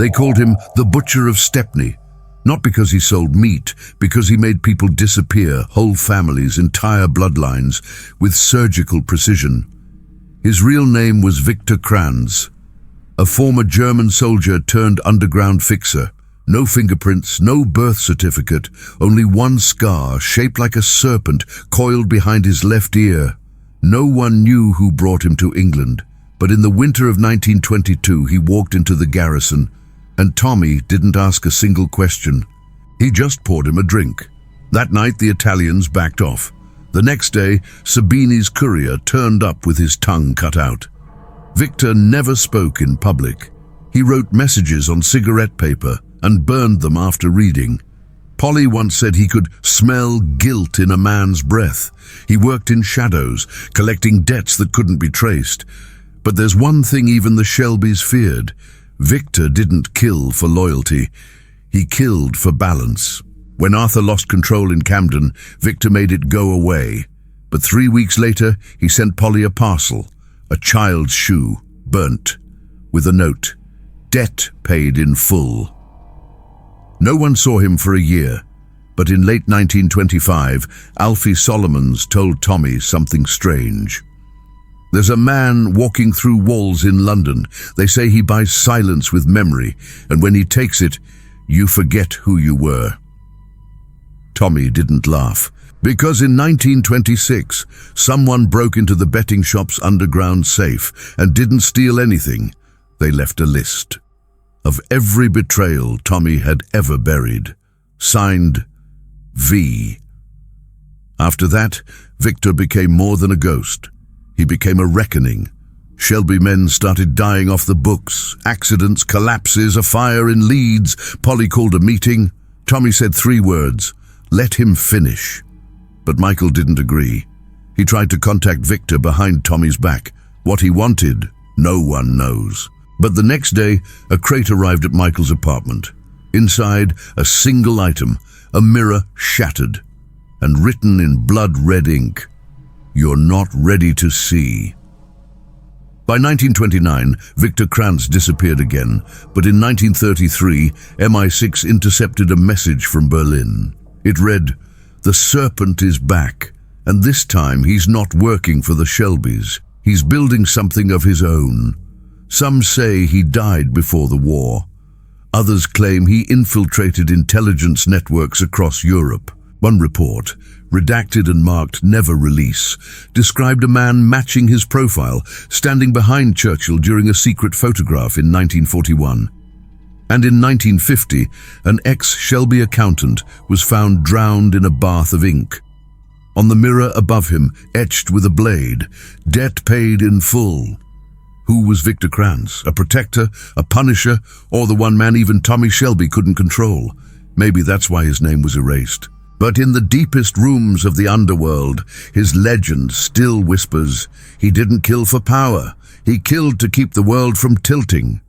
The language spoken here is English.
They called him the Butcher of Stepney, not because he sold meat, because he made people disappear, whole families, entire bloodlines, with surgical precision. His real name was Viktor Kranz, a former German soldier turned underground fixer. No fingerprints, no birth certificate, only one scar shaped like a serpent coiled behind his left ear. No one knew who brought him to England, but in the winter of 1922 he walked into the garrison, and Tommy didn't ask a single question. He just poured him a drink. That night the Italians backed off. The next day, Sabini's courier turned up with his tongue cut out. Viktor never spoke in public. He wrote messages on cigarette paper and burned them after reading. Polly once said he could smell guilt in a man's breath. He worked in shadows, collecting debts that couldn't be traced. But there's one thing even the Shelbys feared. Viktor didn't kill for loyalty. He killed for balance. When Arthur lost control in Camden, Viktor made it go away. But 3 weeks later, he sent Polly a parcel, a child's shoe, burnt, with a note, "Debt paid in full." No one saw him for a year, but in late 1925, Alfie Solomons told Tommy something strange. "There's a man walking through walls in London. They say he buys silence with memory, and when he takes it, you forget who you were." Tommy didn't laugh, because in 1926, someone broke into the betting shop's underground safe and didn't steal anything. They left a list of every betrayal Tommy had ever buried, signed V. After that, Viktor became more than a ghost. He became a reckoning. Shelby men started dying off the books, accidents, collapses, a fire in Leeds. Polly called a meeting. Tommy said 3 words, "Let him finish." But Michael didn't agree. He tried to contact Viktor behind Tommy's back. What he wanted, no one knows. But the next day, a crate arrived at Michael's apartment. Inside, a single item, a mirror shattered, and written in blood-red ink, "You're not ready to see." By 1929, Viktor Kranz disappeared again, but in 1933, MI6 intercepted a message from Berlin. It read, "The serpent is back, and this time he's not working for the Shelbys. He's building something of his own." Some say he died before the war. Others claim he infiltrated intelligence networks across Europe. One report, redacted and marked "Never Release," described a man matching his profile, standing behind Churchill during a secret photograph in 1941. And in 1950, an ex-Shelby accountant was found drowned in a bath of ink. On the mirror above him, etched with a blade, "Debt paid in full." Who was Viktor Kranz? A protector, a punisher, or the one man even Tommy Shelby couldn't control? Maybe that's why his name was erased. But in the deepest rooms of the underworld, his legend still whispers, he didn't kill for power. He killed to keep the world from tilting.